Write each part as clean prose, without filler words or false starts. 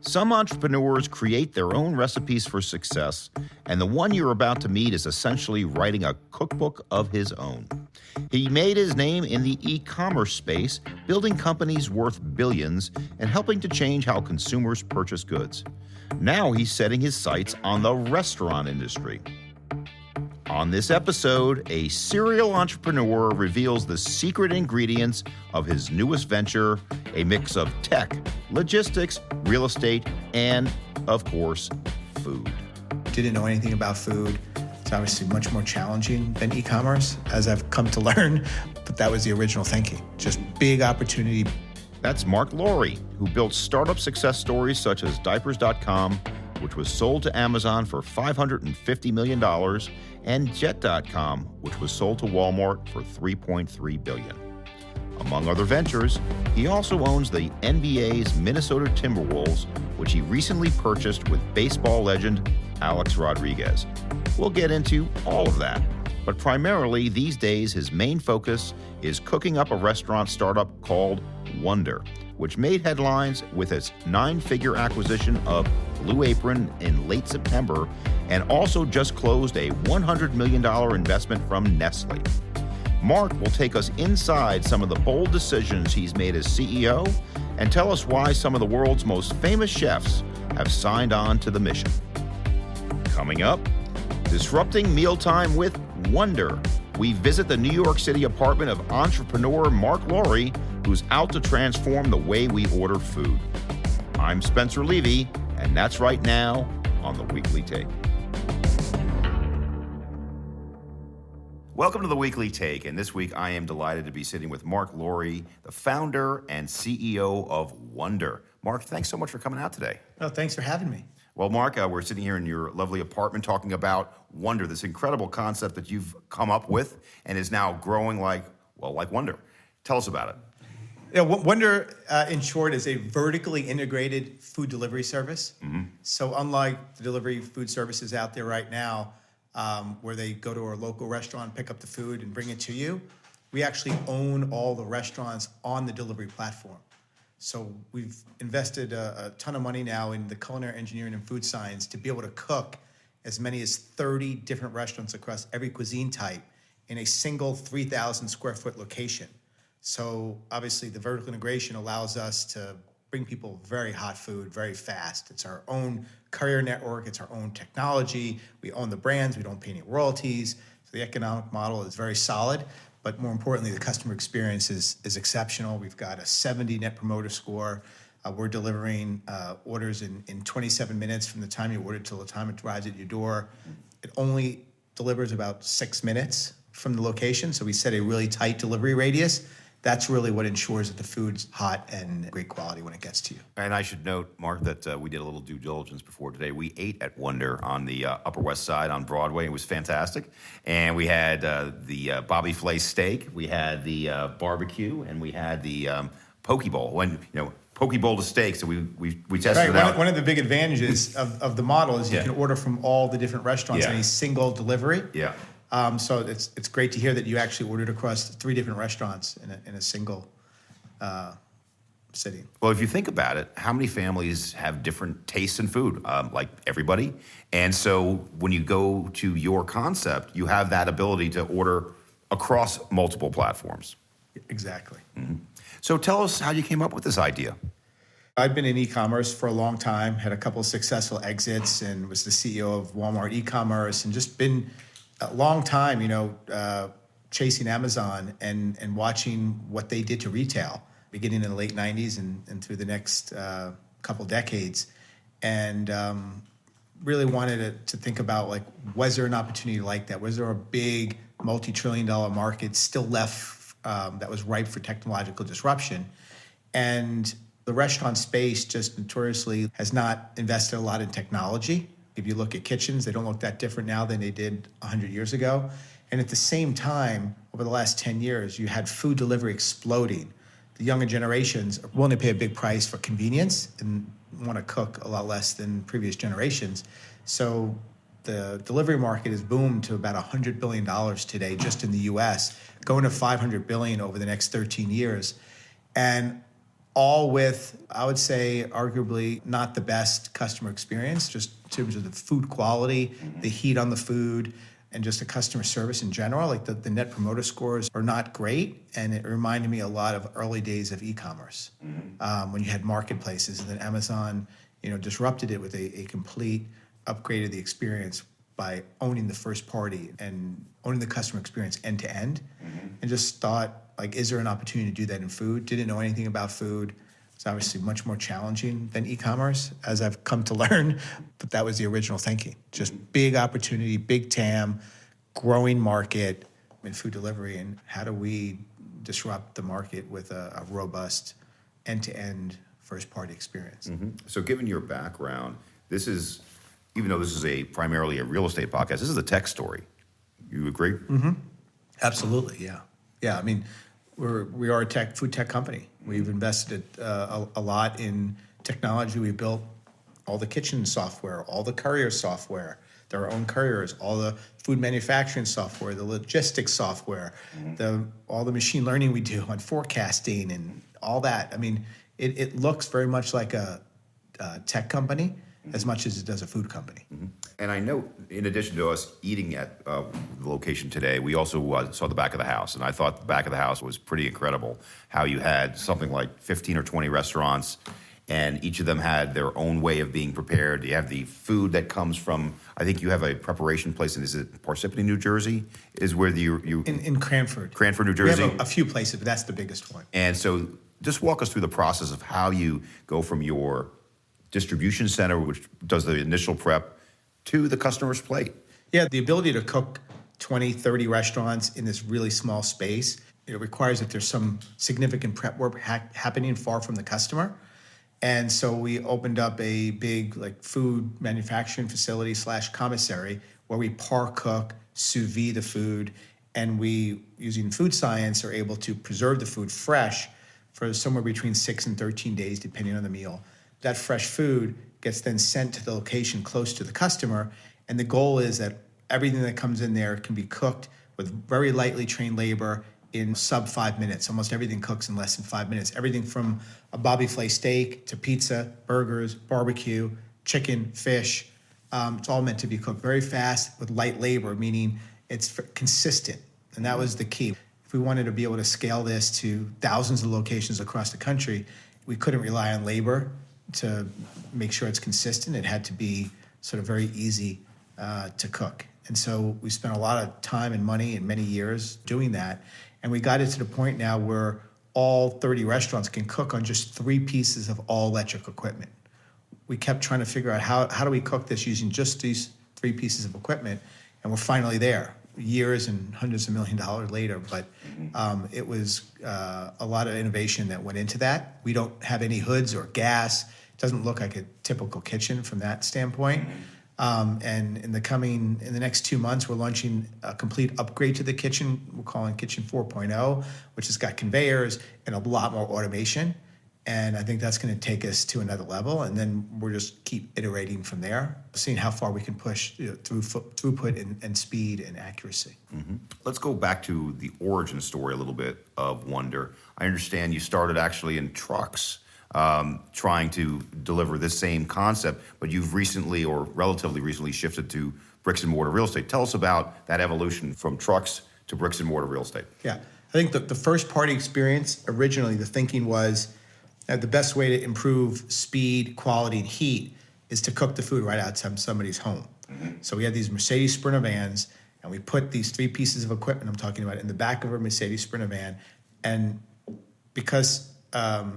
Some entrepreneurs create their own recipes for success, and the one you're about to meet is essentially writing a cookbook of his own. He made his name in the e-commerce space, building companies worth billions and helping to change how consumers purchase goods. Now he's setting his sights on the restaurant industry. On this episode, a serial entrepreneur reveals the secret ingredients of his newest venture, a mix of tech, logistics, real estate, and, of course, food. Didn't know anything about food. It's obviously much more challenging than e-commerce, as I've come to learn, but that was the original thinking. Just big opportunity. That's Marc Lore, who built startup success stories such as diapers.com, which was sold to Amazon for $550 million, and Jet.com, which was sold to Walmart for $3.3 billion. Among other ventures, he also owns the NBA's Minnesota Timberwolves, which he recently purchased with baseball legend Alex Rodriguez. We'll get into all of that, but primarily these days his main focus is cooking up a restaurant startup called Wonder, which made headlines with its 9-figure acquisition of Blue Apron in late September and also just closed a $100 million investment from Nestle. Marc will take us inside some of the bold decisions he's made as CEO and tell us why some of the world's most famous chefs have signed on to the mission. Coming up, disrupting mealtime with Wonder. We visit the New York City apartment of entrepreneur Marc Lore, who's out to transform the way we order food. I'm Spencer Levy, and that's right now on The Weekly Take. Welcome to The Weekly Take, and this week I am delighted to be sitting with Marc Lore, the founder and CEO of Wonder. Marc, thanks so much for coming out today. Oh, thanks for having me. Well, Marc, we're sitting here in your lovely apartment talking about Wonder, this incredible concept that you've come up with and is now growing like Wonder. Tell us about it. Yeah, Wonder, in short, is a vertically integrated food delivery service. Mm-hmm. So unlike the delivery food services out there right now, where they go to a local restaurant, pick up the food, and bring it to you, we actually own all the restaurants on the delivery platform. So we've invested a ton of money now in the culinary engineering and food science to be able to cook as many as 30 different restaurants across every cuisine type in a single 3,000 square foot location. So obviously the vertical integration allows us to bring people very hot food very fast. It's our own courier network. It's our own technology. We own the brands. We don't pay any royalties. So the economic model is very solid. But more importantly, the customer experience is exceptional. We've got a 70 Net Promoter Score. We're delivering orders in 27 minutes from the time you order till the time it arrives at your door. It only delivers about 6 minutes from the location. So we set a really tight delivery radius. That's really what ensures that the food's hot and great quality when it gets to you. And I should note, Marc, that we did a little due diligence before today. We ate at Wonder on the Upper West Side on Broadway. It was fantastic. And we had the Bobby Flay steak, we had the barbecue, and we had the poke bowl. Poke bowl to steak, so we tested it out. One of the big advantages of the model is you can order from all the different restaurants in a single delivery. Yeah. So it's great to hear that you actually ordered across 3 different restaurants in a single city. Well, if you think about it, how many families have different tastes in food? Like everybody. And so when you go to your concept, you have that ability to order across multiple platforms. Exactly. Mm-hmm. So tell us how you came up with this idea. I've been in e-commerce for a long time, had a couple of successful exits, and was the CEO of Walmart e-commerce, and just been a long time, chasing Amazon and watching what they did to retail, beginning in the late 90s and through the next couple decades. And really wanted to think about, was there an opportunity like that? Was there a big multi-trillion-dollar market still left that was ripe for technological disruption? And the restaurant space just notoriously has not invested a lot in technology. If you look at kitchens, they don't look that different now than they did 100 years ago. And at the same time, over the last 10 years, you had food delivery exploding. The younger generations are willing to pay a big price for convenience and want to cook a lot less than previous generations. So the delivery market has boomed to about $100 billion today just in the US, going to $500 billion over the next 13 years. And all with, I would say, arguably not the best customer experience, just in terms of the food quality, the heat on the food, and just the customer service in general. Like the net promoter scores are not great, and it reminded me a lot of early days of e-commerce, when you had marketplaces, and then Amazon, disrupted it with a complete upgrade of the experience by owning the first party and owning the customer experience end to end, and just thought, like, is there an opportunity to do that in food? Didn't know anything about food. It's obviously much more challenging than e-commerce, as I've come to learn, but that was the original thinking. Just big opportunity, big TAM, growing market in food delivery, and how do we disrupt the market with a robust end-to-end first-party experience? So given your background, this is, even though this is primarily a real estate podcast, this is a tech story. You agree? Absolutely, yeah. Yeah, I mean, we are a food tech company. We've invested a lot in technology. We built all the kitchen software, all the courier software, their own couriers, all the food manufacturing software, the logistics software, all the machine learning we do on forecasting and all that. I mean, it looks very much like a tech company as much as it does a food company. And I know, in addition to us eating at the location today, we also saw the back of the house. And I thought the back of the house was pretty incredible, how you had something like 15 or 20 restaurants, and each of them had their own way of being prepared. You have the food that comes from, I think you have a preparation place, and is it Parsippany, New Jersey, is where you In Cranford. Cranford, New Jersey? We have a few places, but that's the biggest one. And so just walk us through the process of how you go from your distribution center, which does the initial prep, to the customer's plate. Yeah, the ability to cook 20, 30 restaurants in this really small space, it requires that there's some significant prep work happening far from the customer. And so we opened up a big food manufacturing facility / commissary where we par cook, sous vide the food, and we, using food science, are able to preserve the food fresh for somewhere between 6 and 13 days, depending on the meal. That fresh food gets then sent to the location close to the customer, and the goal is that everything that comes in there can be cooked with very lightly trained labor in sub 5 minutes. Almost everything cooks in less than 5 minutes. Everything from a Bobby Flay steak to pizza, burgers, barbecue, chicken, fish. It's all meant to be cooked very fast with light labor, meaning it's consistent, and that was the key. If we wanted to be able to scale this to thousands of locations across the country, we couldn't rely on labor to make sure it's consistent. It had to be sort of very easy to cook. And so we spent a lot of time and money and many years doing that. And we got it to the point now where all 30 restaurants can cook on just 3 pieces of all electric equipment. We kept trying to figure out how do we cook this using just these 3 pieces of equipment, and we're finally there, years and hundreds of $millions later. But it was a lot of innovation that went into that. We don't have any hoods or gas. It doesn't look like a typical kitchen from that standpoint. And in the next 2 months, we're launching a complete upgrade to the kitchen. We're calling Kitchen 4.0, which has got conveyors and a lot more automation. And I think that's going to take us to another level. And then we'll just keep iterating from there, seeing how far we can push throughput and speed and accuracy. Let's go back to the origin story a little bit of Wonder. I understand you started actually in trucks, trying to deliver this same concept, but you've recently, or relatively recently, shifted to bricks and mortar real estate. Tell us about that evolution from trucks to bricks and mortar real estate. Yeah, I think the first party experience, originally the thinking was the best way to improve speed, quality, and heat is to cook the food right outside somebody's home. So we had these Mercedes Sprinter vans, and we put these 3 pieces of equipment I'm talking about in the back of a Mercedes Sprinter van. And because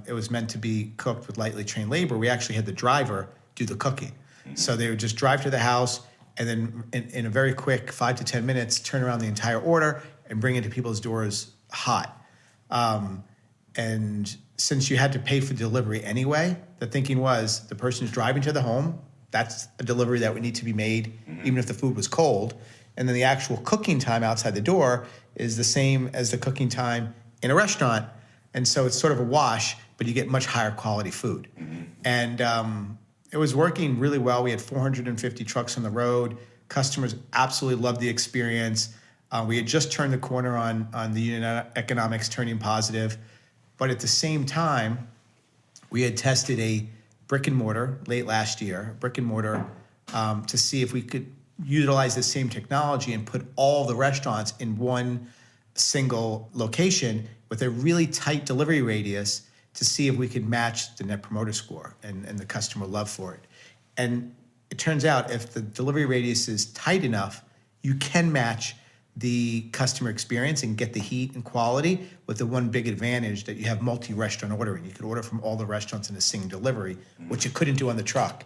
it was meant to be cooked with lightly trained labor, we actually had the driver do the cooking. So they would just drive to the house and then in a very quick 5 to 10 minutes, turn around the entire order and bring it to people's doors hot. And since you had to pay for delivery anyway, the thinking was the person who's driving to the home, that's a delivery that would need to be made even if the food was cold. And then the actual cooking time outside the door is the same as the cooking time in a restaurant. And so it's sort of a wash, but you get much higher quality food. And it was working really well. We had 450 trucks on the road. Customers absolutely loved the experience. We had just turned the corner on the unit economics turning positive. But at the same time, We had tested a brick and mortar late last year, to see if we could utilize the same technology and put all the restaurants in one single location with a really tight delivery radius to see if we could match the Net Promoter Score and the customer love for it. And it turns out if the delivery radius is tight enough, you can match the customer experience and get the heat and quality, with the one big advantage that you have multi-restaurant ordering. You could order from all the restaurants in a single delivery, which you couldn't do on the truck.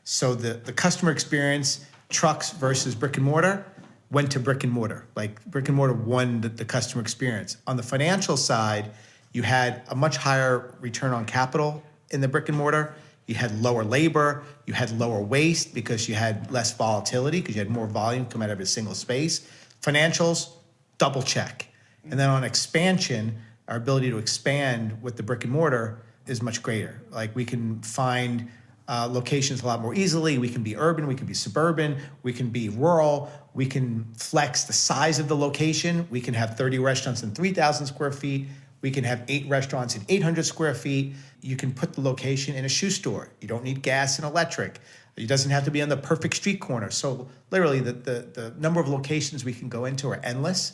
So the customer experience, trucks versus brick and mortar, went to brick and mortar. Like brick and mortar won the customer experience. On the financial side, you had a much higher return on capital in the brick and mortar. You had lower labor, you had lower waste because you had less volatility because you had more volume come out of a single space. Financials, double check. And then on expansion, our ability to expand with the brick and mortar is much greater. Like we can find locations a lot more easily. We can be urban, we can be suburban, we can be rural, we can flex the size of the location. We can have 30 restaurants in 3,000 square feet. We can have 8 restaurants in 800 square feet. You can put the location in a shoe store. You don't need gas and electric. It doesn't have to be on the perfect street corner. So literally the number of locations we can go into are endless.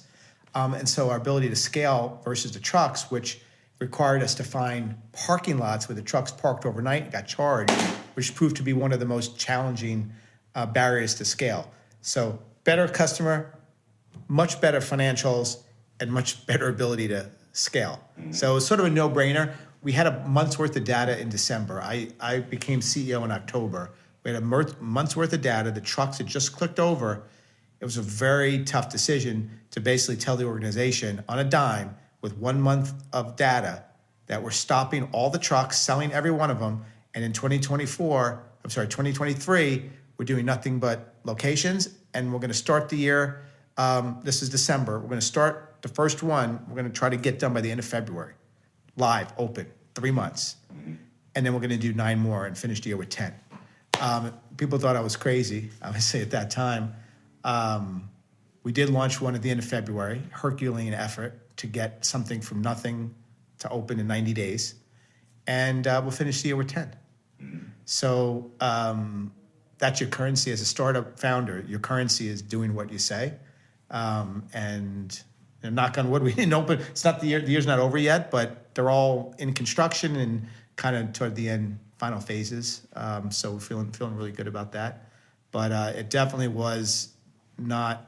And so our ability to scale versus the trucks, which required us to find parking lots where the trucks parked overnight and got charged, which proved to be one of the most challenging barriers to scale. So better customer, much better financials, and much better ability to scale. So it's sort of a no-brainer. We had a month's worth of data in December. I became CEO in October. We had a month's worth of data. The trucks had just clicked over. It was a very tough decision to basically tell the organization on a dime with 1 month of data that we're stopping all the trucks, selling every one of them. And in 2023, we're doing nothing but locations. And we're going to start the year. This is December. We're going to start the first one. We're going to try to get done by the end of February. Live, open, 3 months. And then we're going to do 9 more and finish the year with 10. People thought I was crazy, obviously, at that time. We did launch one at the end of February, Herculean effort to get something from nothing to open in 90 days. And we'll finish the year with 10. So that's your currency as a startup founder. Your currency is doing what you say. And knock on wood, we didn't open. It's not the year's not over yet, but they're all in construction and kind of toward the end, final phases. So we're feeling really good about that. But it definitely was not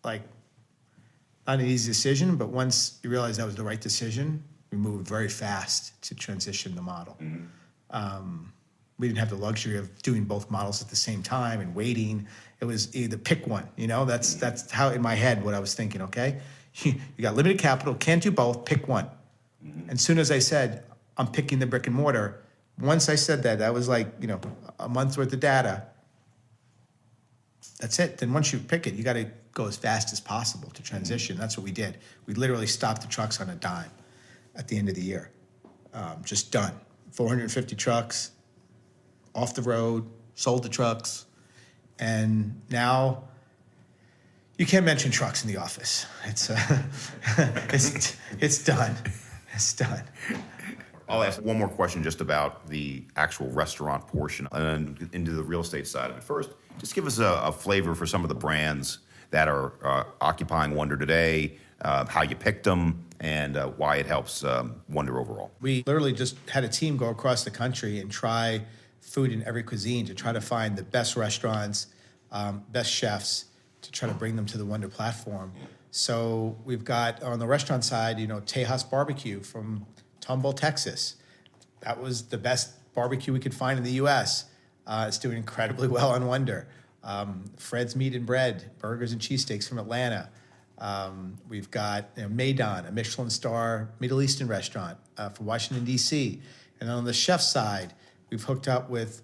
an easy decision. But once you realize that was the right decision, we moved very fast to transition the model. We didn't have the luxury of doing both models at the same time and waiting. It was either pick one. That's how in my head what I was thinking. Okay, you got limited capital, can't do both. Pick one. And as soon as I said I'm picking the brick and mortar, once I said that was like a month's worth of data. That's it. Then once you pick it, you got to go as fast as possible to transition. That's what we did. We literally stopped the trucks on a dime at the end of the year. Just done. 450 trucks off the road, sold the trucks, and now you can't mention trucks in the office. It's it's done. It's done. I'll ask one more question just about the actual restaurant portion and into the real estate side of it. First, just give us a flavor for some of the brands that are occupying Wonder today, how you picked them, and why it helps Wonder overall. We literally just had a team go across the country and try food in every cuisine to try to find the best restaurants, best chefs, to try to bring them to the Wonder platform. So we've got, on the restaurant side, Tejas Barbecue from Tomball, Texas. That was the best barbecue we could find in the U.S. It's doing incredibly well on Wonder. Fred's Meat and Bread, burgers and cheesesteaks from Atlanta. We've got Maidon, a Michelin star Middle Eastern restaurant from Washington, D.C. And on the chef side, we've hooked up with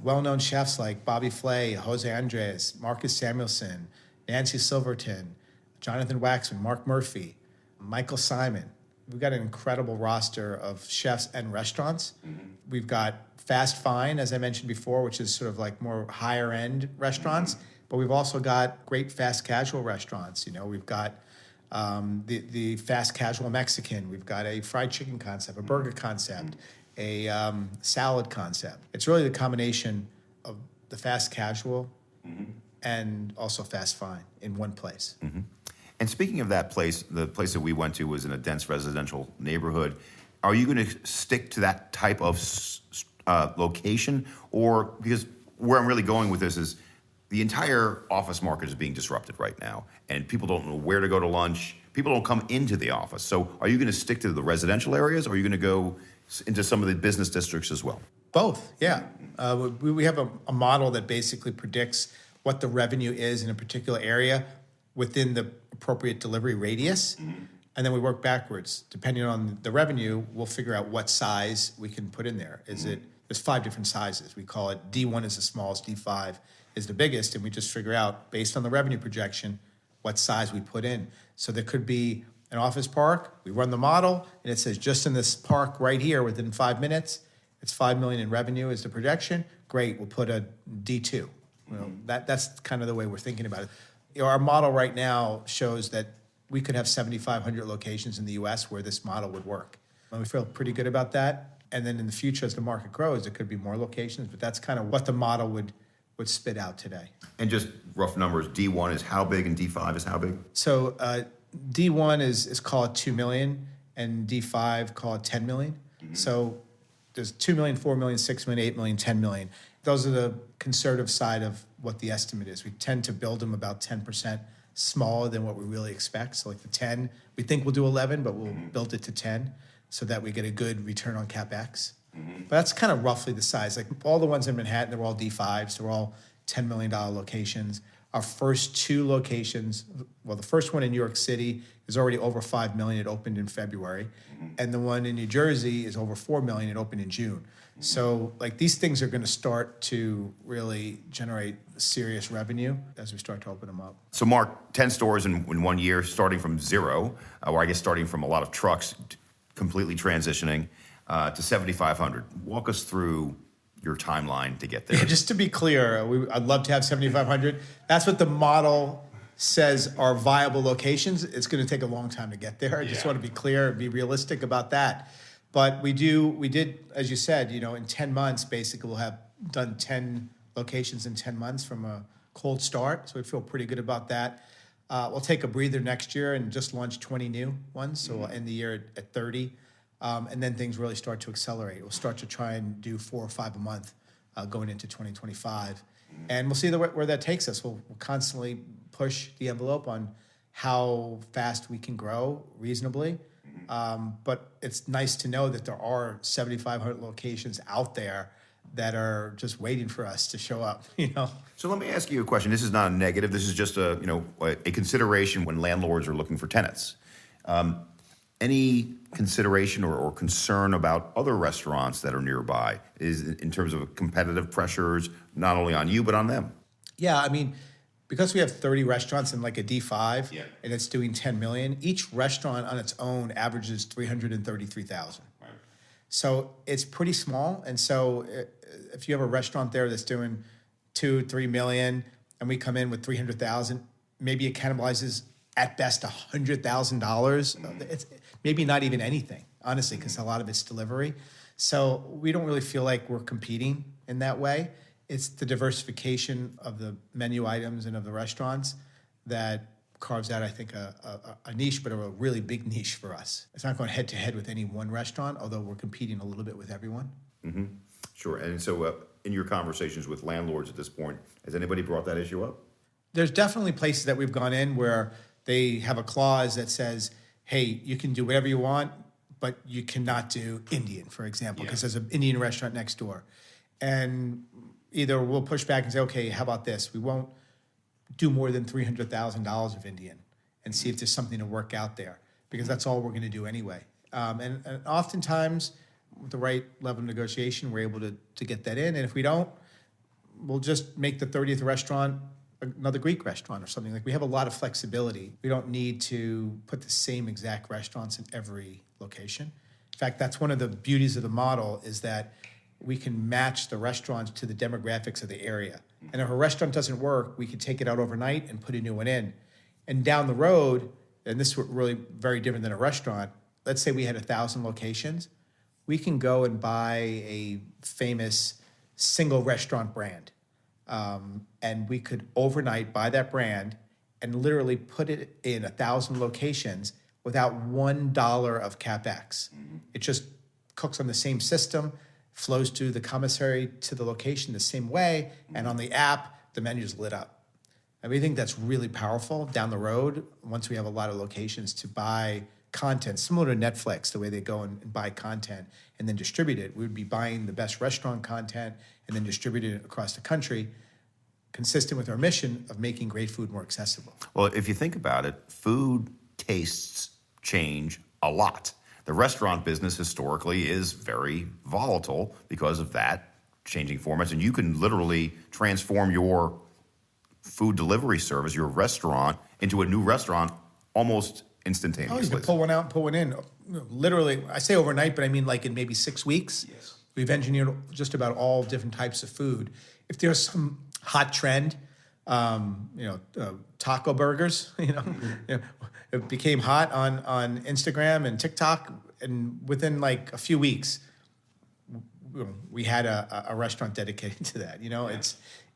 well-known chefs like Bobby Flay, Jose Andres, Marcus Samuelson, Nancy Silverton, Jonathan Waxman, Mark Murphy, Michael Simon. We've got an incredible roster of chefs and restaurants. We've got Fast Fine, as I mentioned before, which is sort of like more higher end restaurants, but we've also got great fast casual restaurants. We've got the fast casual Mexican. We've got a fried chicken concept, a burger concept. a salad concept. It's really the combination of the fast casual and also fast fine in one place. And speaking of that place, the place that we went to was in a dense residential neighborhood. Are you going to stick to that type of location? Or, because where I'm really going with this is the entire office market is being disrupted right now, and people don't know where to go to lunch. People don't come into the office. So are you going to stick to the residential areas, or are you going to go into some of the business districts as well? Both, yeah. We have a model that basically predicts what the revenue is in a particular area within the appropriate delivery radius. And then we work backwards. Depending on the revenue, we'll figure out what size we can put in there. There's 5 different sizes. We call it D1 is the smallest, D5 is the biggest, and we just figure out, based on the revenue projection, what size we put in. So there could be an office park, we run the model, and it says just in this park right here within 5 minutes, it's $5 million in revenue is the projection. Great, we'll put a D2. That's kind of the way we're thinking about it. Our model right now shows that we could have 7,500 locations in the US where this model would work. And we feel pretty good about that. And then in the future, as the market grows, there could be more locations, but that's kind of what the model would spit out today. And just rough numbers, D1 is how big and D5 is how big? So D1 is call it 2 million, and D5 call it 10 million. So there's 2 million, 4 million, 6 million, 8 million, 10 million. Those are the conservative side of what the estimate is. We tend to build them about 10% smaller than what we really expect. So like the 10, we think we'll do 11, but we'll build it to 10 so that we get a good return on CapEx. But that's kind of roughly the size. Like all the ones in Manhattan, they're all D5s. They're all $10 million locations. Our first 2 locations, well, the first one in New York City is already over 5 million. It opened in February. And the one in New Jersey is over 4 million. It opened in June. So like these things are going to start to really generate serious revenue as we start to open them up. So Mark, 10 stores in 1 year, starting from zero, or I guess starting from a lot of trucks, completely transitioning to 7,500. Walk us through your timeline to get there. Yeah, just to be clear, I'd love to have 7,500. That's what the model says are viable locations. It's going to take a long time to get there. I just want to be clear and be realistic about that. But we did, as you said, in 10 months, basically we'll have done 10 locations in 10 months from a cold start. So we feel pretty good about that. We'll take a breather next year and just launch 20 new ones. So we'll end the year at 30. And then things really start to accelerate. We'll start to try and do 4 or 5 a month going into 2025. And we'll see where that takes us. We'll constantly push the envelope on how fast we can grow reasonably. But it's nice to know that there are 7,500 locations out there that are just waiting for us to show up, So let me ask you a question. This is not a negative. This is just a consideration when landlords are looking for tenants. Any consideration or concern about other restaurants that are nearby is in terms of competitive pressures, not only on you, but on them? Yeah, I mean, because we have 30 restaurants in like a D5 and it's doing 10 million, each restaurant on its own averages 333,000. Right. So it's pretty small. And so if you have a restaurant there that's doing 2-3 million and we come in with 300,000, maybe it cannibalizes at best $100,000. It's maybe not even anything, honestly, because a lot of it's delivery. So we don't really feel like we're competing in that way. It's the diversification of the menu items and of the restaurants that carves out, I think, a niche, but a really big niche for us. It's not going head to head with any one restaurant, although we're competing a little bit with everyone. Mm-hmm. Sure. And so in your conversations with landlords at this point, has anybody brought that issue up? There's definitely places that we've gone in where they have a clause that says, hey, you can do whatever you want, but you cannot do Indian, for example, because there's an Indian restaurant next door. And either we'll push back and say, okay, how about this? We won't do more than $300,000 of Indian and see if there's something to work out there, because that's all we're going to do anyway. And oftentimes, with the right level of negotiation, we're able to get that in. And if we don't, we'll just make the 30th restaurant another Greek restaurant or something. Like, we have a lot of flexibility. We don't need to put the same exact restaurants in every location. In fact, that's one of the beauties of the model, is that we can match the restaurants to the demographics of the area. And if a restaurant doesn't work, we can take it out overnight and put a new one in. And down the road, and this is really very different than a restaurant, let's say we had 1,000 locations, we can go and buy a famous single restaurant brand. And we could overnight buy that brand and literally put it in 1,000 locations without $1 of CapEx. It just cooks on the same system, flows to the commissary to the location the same way, and on the app, the menu's lit up. And we think that's really powerful down the road once we have a lot of locations to buy content, similar to Netflix, the way they go and buy content and then distribute it. We would be buying the best restaurant content and then distributing it across the country, consistent with our mission of making great food more accessible. Well, if you think about it, food tastes change a lot. The restaurant business historically is very volatile because of that changing formats, and you can literally transform your food delivery service, your restaurant, into a new restaurant almost instantaneously. Oh, you can pull one out and pull one in. Literally, I say overnight, but I mean like in maybe 6 weeks. Yes. We've engineered just about all different types of food. If there's some hot trend, taco burgers, it became hot on Instagram and TikTok, and within like a few weeks, we had a restaurant dedicated to that.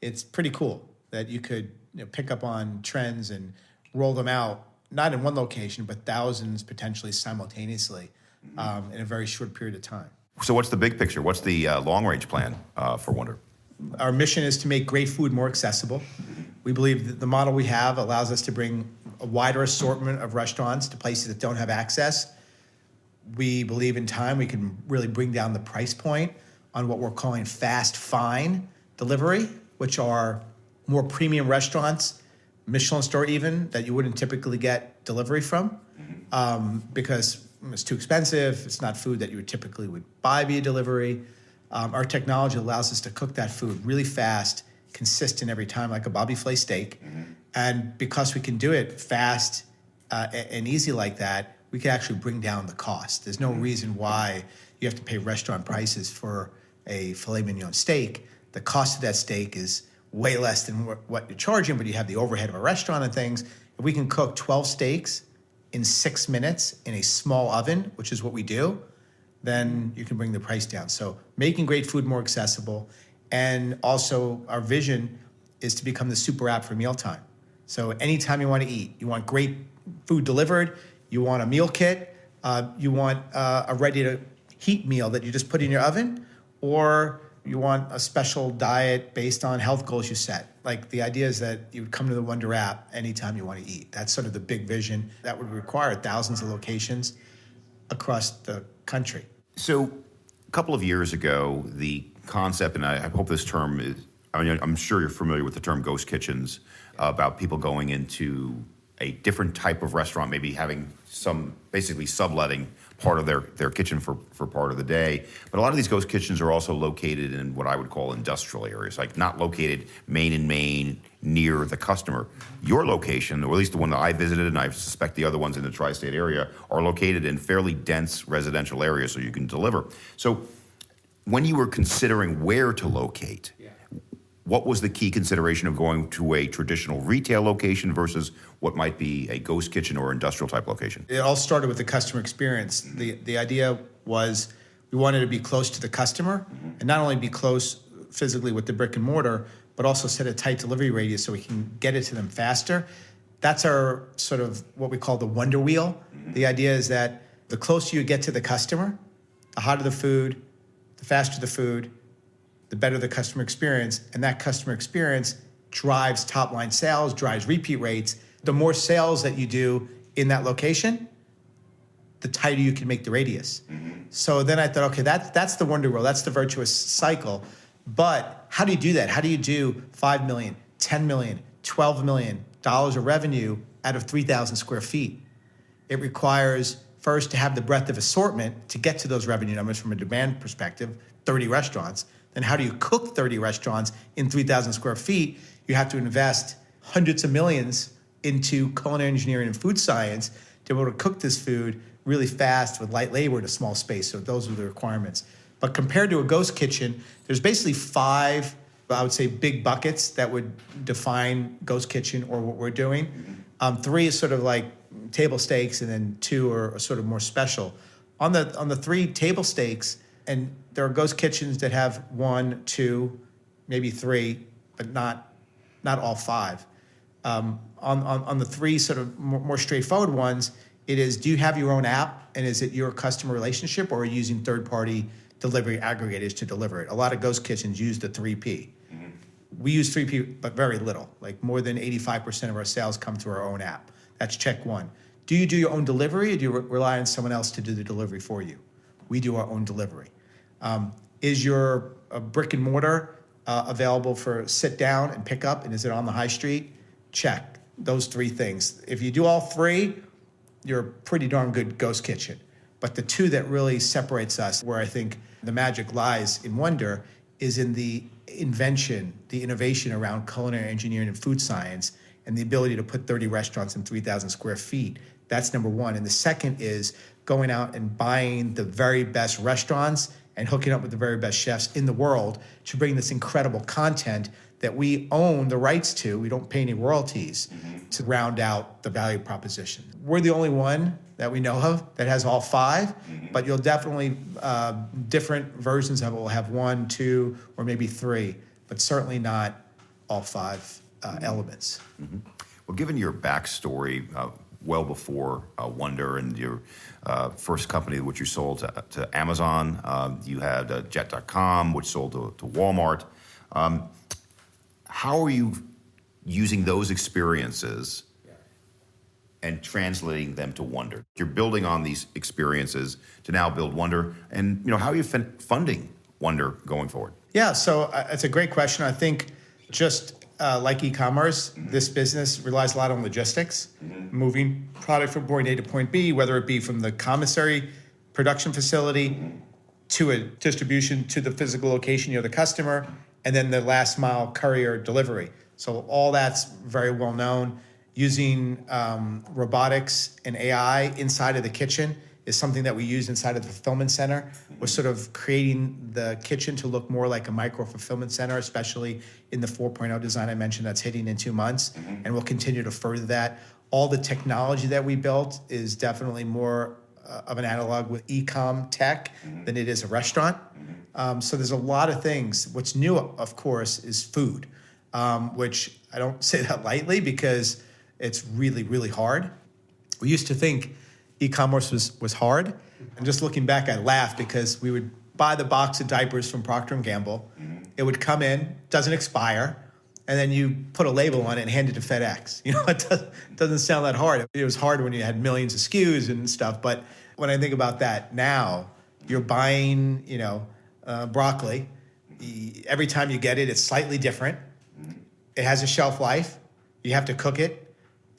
It's pretty cool that you could pick up on trends and roll them out, not in one location, but thousands potentially simultaneously in a very short period of time. So what's the big picture? What's the long-range plan for Wonder? Our mission is to make great food more accessible. We believe that the model we have allows us to bring a wider assortment of restaurants to places that don't have access. We believe in time we can really bring down the price point on what we're calling fast fine delivery, which are more premium restaurants, Michelin star even, that you wouldn't typically get delivery from because it's too expensive. It's not food that you would buy via delivery. Our technology allows us to cook that food really fast, consistent every time, like a Bobby Flay steak. And because we can do it fast and easy like that, we can actually bring down the cost. There's no reason why you have to pay restaurant prices for a filet mignon steak. The cost of that steak is way less than what you're charging, but you have the overhead of a restaurant and things. If we can cook 12 steaks in 6 minutes in a small oven, which is what we do, then you can bring the price down. So making great food more accessible. And also our vision is to become the super app for mealtime. So anytime you want to eat, you want great food delivered, you want a meal kit, you want a ready to heat meal that you just put in your oven, or you want a special diet based on health goals you set. Like the idea is that you would come to the Wonder app anytime you want to eat. That's sort of the big vision. That would require thousands of locations across the country. So a couple of years ago, the concept, and I hope this term is, I'm sure you're familiar with the term ghost kitchens, about people going into a different type of restaurant, maybe having some basically subletting part of their kitchen for part of the day. But a lot of these ghost kitchens are also located in what I would call industrial areas, like not located main and main near the customer. Your location, or at least the one that I visited, and I suspect the other ones in the tri-state area, are located in fairly dense residential areas so you can deliver. So when you were considering where to locate, what was the key consideration of going to a traditional retail location versus what might be a ghost kitchen or industrial type location? It all started with the customer experience. The idea was we wanted to be close to the customer and not only be close physically with the brick and mortar, but also set a tight delivery radius so we can get it to them faster. That's our sort of what we call the Wonder Wheel. The idea is that the closer you get to the customer, the hotter the food, the faster the food, the better the customer experience, and that customer experience drives top-line sales, drives repeat rates. The more sales that you do in that location, the tighter you can make the radius. So then I thought, okay, that's the Wonder Wheel, that's the virtuous cycle. But how do you do that? How do you do $5 million, $10 million, $12 million of revenue out of 3,000 square feet? It requires first to have the breadth of assortment to get to those revenue numbers from a demand perspective, 30 restaurants. Then how do you cook 30 restaurants in 3,000 square feet? You have to invest hundreds of millions into culinary engineering and food science to be able to cook this food really fast with light labor in a small space. So those are the requirements. But compared to a ghost kitchen, there's basically 5, I would say, big buckets that would define ghost kitchen or what we're doing. 3 is sort of like table stakes, and then 2 are sort of more special. On the 3 table stakes, and there are ghost kitchens that have 1, 2, maybe 3, but not all 5. On the 3 sort of more straightforward ones, it is, do you have your own app, and is it your customer relationship, or are you using third-party delivery aggregators to deliver it? A lot of ghost kitchens use the 3P. We use 3P, but very little. Like more than 85% of our sales come through our own app. That's check 1. Do you do your own delivery, or do you rely on someone else to do the delivery for you? We do our own delivery. Is your brick-and-mortar available for sit down and pick up, and is it on the high street? Check those 3 things. If you do all 3, you're a pretty darn good ghost kitchen. But the 2 that really separates us, where I think the magic lies in Wonder, is in the invention, the innovation around culinary engineering and food science, and the ability to put 30 restaurants in 3,000 square feet. That's number 1. And the second is going out and buying the very best restaurants and hooking up with the very best chefs in the world to bring this incredible content that we own the rights to. We don't pay any royalties to round out the value proposition. We're the only one that we know of that has all 5, but you'll definitely, different versions of it will have 1, 2, or maybe 3, but certainly not all 5 elements. Well, given your backstory, well before Wonder and your first company, which you sold to Amazon, you had Jet.com, which sold to Walmart. How are you using those experiences and translating them to Wonder? You're building on these experiences to now build Wonder, and how are you funding Wonder going forward? Yeah, so it's a great question. I think just like e-commerce, this business relies a lot on logistics, moving product from point A to point B, whether it be from the commissary production facility to a distribution to the physical location near the customer, and then the last mile courier delivery. So all that's very well known. Using robotics and AI inside of the kitchen is something that we use inside of the fulfillment center. We're sort of creating the kitchen to look more like a micro fulfillment center, especially in the 4.0 design I mentioned that's hitting in 2 months. And we'll continue to further that. All the technology that we built is definitely more of an analog with e-com tech than it is a restaurant. So there's a lot of things. What's new, of course, is food, which I don't say that lightly because it's really, really hard. We used to think e-commerce was hard. And just looking back, I laugh because we would buy the box of diapers from Procter & Gamble. It would come in, doesn't expire, and then you put a label on it and hand it to FedEx. It doesn't sound that hard. It was hard when you had millions of SKUs and stuff. But when I think about that now, you're buying, broccoli. Every time you get it, it's slightly different. It has a shelf life. You have to cook it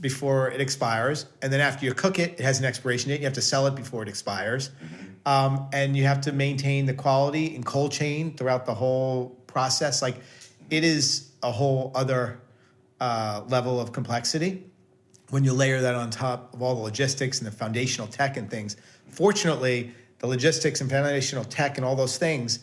before it expires. And then after you cook it, it has an expiration date. You have to sell it before it expires. And you have to maintain the quality and cold chain throughout the whole process. Like, it is a whole other level of complexity when you layer that on top of all the logistics and the foundational tech and things. Fortunately, the logistics and foundational tech and all those things,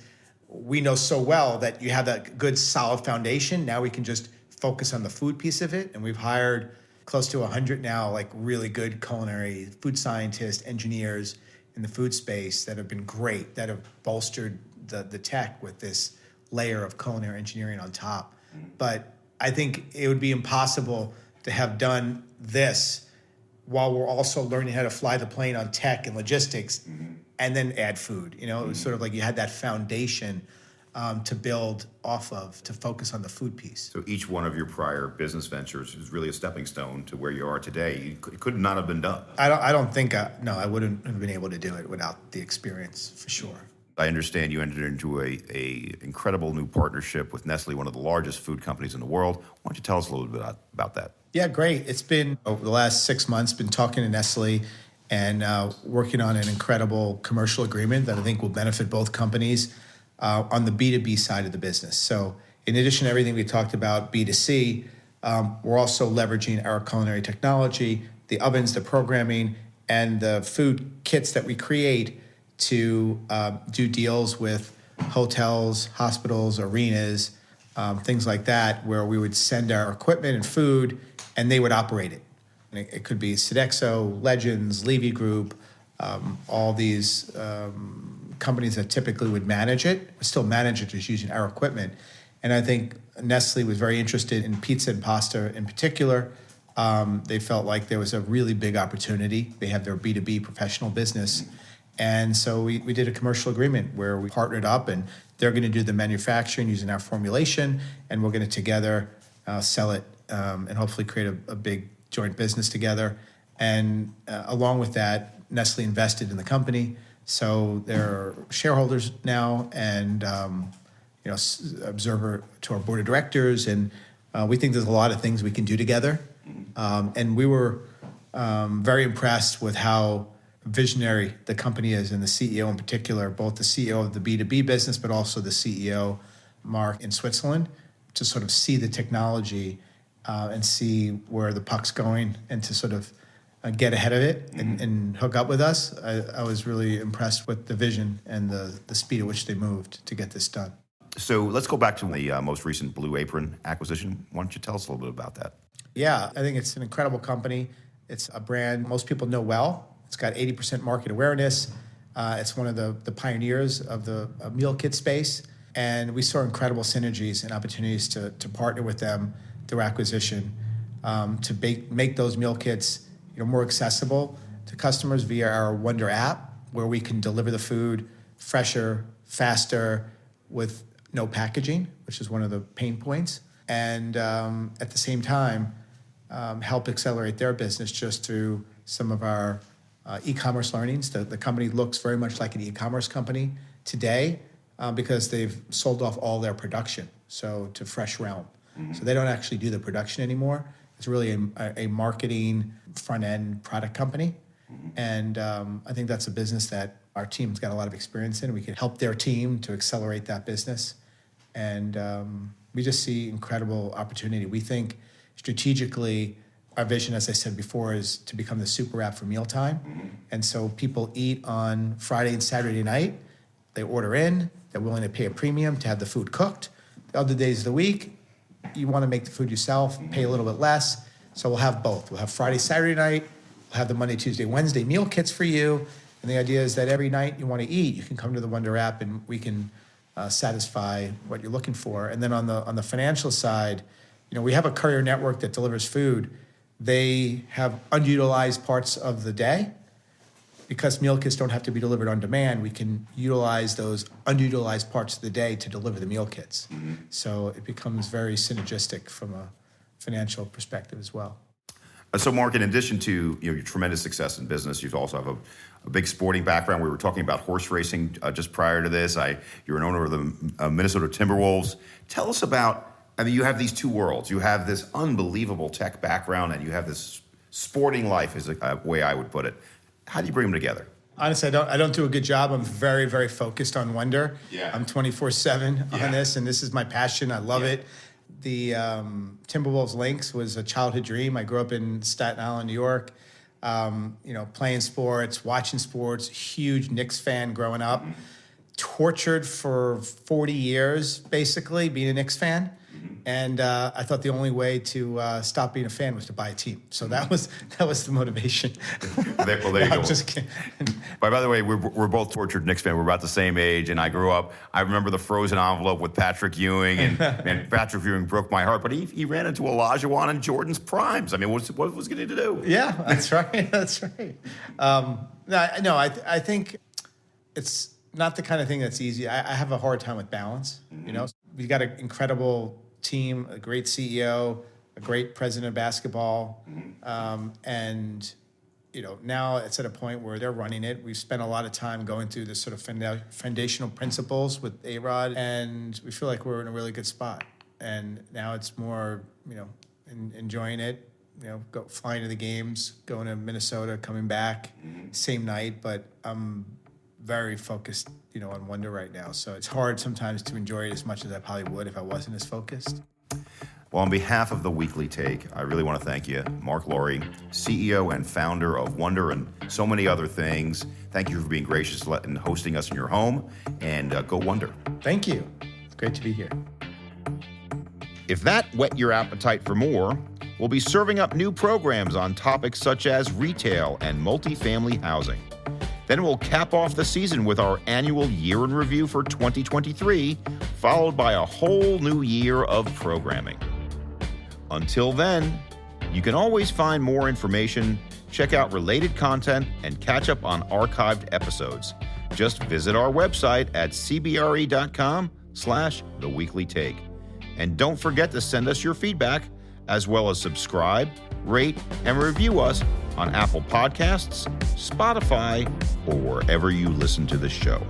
we know so well that you have that good solid foundation. Now we can just focus on the food piece of it. And we've hired close to 100 now, like really good culinary food scientists, engineers in the food space that have been great, that have bolstered the tech with this layer of culinary engineering on top. But I think it would be impossible to have done this while we're also learning how to fly the plane on tech and logistics and then add food. It was sort of like you had that foundation to build off of, to focus on the food piece. So each one of your prior business ventures is really a stepping stone to where you are today. It could not have been done. I don't think, I wouldn't have been able to do it without the experience, for sure. I understand you entered into a incredible new partnership with Nestle, one of the largest food companies in the world. Why don't you tell us a little bit about that? Yeah, great. It's been, over the last 6 months, been talking to Nestle and working on an incredible commercial agreement that I think will benefit both companies on the B2B side of the business. So in addition to everything we talked about B2C, we're also leveraging our culinary technology, the ovens, the programming, and the food kits that we create to do deals with hotels, hospitals, arenas, things like that, where we would send our equipment and food and they would operate it. And it could be Sodexo, Legends, Levy Group, all these companies that typically would manage it, still manage it just using our equipment. And I think Nestle was very interested in pizza and pasta in particular. They felt like there was a really big opportunity. They have their B2B professional business. And so we did a commercial agreement where we partnered up, and they're going to do the manufacturing using our formulation, and we're going to together sell it and hopefully create a big joint business together. And along with that, Nestle invested in the company. So they're shareholders now, and observer to our board of directors. And we think there's a lot of things we can do together. And we were very impressed with how visionary the company is, and the CEO in particular, both the CEO of the B2B business, but also the CEO, Marc, in Switzerland, to sort of see the technology and see where the puck's going, and to sort of get ahead of it and hook up with us. I was really impressed with the vision and the speed at which they moved to get this done. So let's go back to the most recent Blue Apron acquisition. Why don't you tell us a little bit about that? Yeah, I think it's an incredible company. It's a brand most people know well. It's got 80% market awareness. It's one of the pioneers of the meal kit space. And we saw incredible synergies and opportunities to partner with them through acquisition to make those meal kits more accessible to customers via our Wonder app, where we can deliver the food fresher, faster, with no packaging, which is one of the pain points. And at the same time, help accelerate their business just through some of our e-commerce learnings. The company looks very much like an e-commerce company today because they've sold off all their production to Fresh Realm. So they don't actually do the production anymore. It's really a marketing front-end product company. And I think that's a business that our team's got a lot of experience in. We can help their team to accelerate that business. And we just see incredible opportunity. We think strategically, our vision, as I said before, is to become the super app for mealtime. And so people eat on Friday and Saturday night. They order in. They're willing to pay a premium to have the food cooked. The other days of the week, you want to make the food yourself, pay a little bit less. So we'll have both. We'll have Friday, Saturday night. We'll have the Monday, Tuesday, Wednesday meal kits for you. And the idea is that every night you want to eat, you can come to the Wonder app, and we can satisfy what you're looking for. And then on the financial side, we have a courier network that delivers food. They have unutilized parts of the day. Because meal kits don't have to be delivered on demand, we can utilize those unutilized parts of the day to deliver the meal kits. So it becomes very synergistic from a financial perspective as well. So, Marc, in addition to your tremendous success in business, you also have a big sporting background. We were talking about horse racing just prior to this. You're an owner of the Minnesota Timberwolves. Tell us about, you have these two worlds. You have this unbelievable tech background, and you have this sporting life, is a way I would put it. How do you bring them together? Honestly, I don't do a good job. I'm very, very focused on Wonder. Yeah. I'm 24/7 on this, and this is my passion. I love it. The Timberwolves Lynx was a childhood dream. I grew up in Staten Island, New York, playing sports, watching sports, huge Knicks fan growing up. Tortured for 40 years, basically, being a Knicks fan. And I thought the only way to stop being a fan was to buy a team. So that was the motivation. There you go. I'm just kidding. By the way, we're both tortured Knicks fans. We're about the same age, and I grew up. I remember the frozen envelope with Patrick Ewing, and Patrick Ewing broke my heart. But he ran into Olajuwon and Jordan's primes. I mean, what was going to do? Yeah, that's right. That's right. I think it's not the kind of thing that's easy. I have a hard time with balance. We've got an incredible team, a great CEO, a great president of basketball, and now it's at a point where they're running it. We've spent a lot of time going through this sort of foundational principles with A-Rod, and we feel like we're in a really good spot. And now it's more, enjoying it, flying to the games, going to Minnesota, coming back, same night. But I'm very focused, on Wonder right now. So it's hard sometimes to enjoy it as much as I probably would if I wasn't as focused. Well, on behalf of the Weekly Take, I really want to thank you, Marc Lore, CEO and founder of Wonder and so many other things. Thank you for being gracious and hosting us in your home, and go Wonder. Thank you. It's great to be here. If that whet your appetite for more, we'll be serving up new programs on topics such as retail and multifamily housing. Then we'll cap off the season with our annual year in review for 2023, followed by a whole new year of programming. Until then, you can always find more information, check out related content, and catch up on archived episodes. Just visit our website at cbre.com/theweeklytake. And don't forget to send us your feedback, as well as subscribe, rate, and review us on Apple Podcasts, Spotify, or wherever you listen to the show.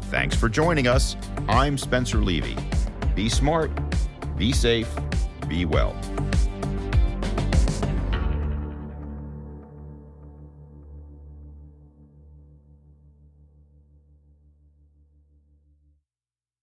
Thanks for joining us. I'm Spencer Levy. Be smart, be safe, be well.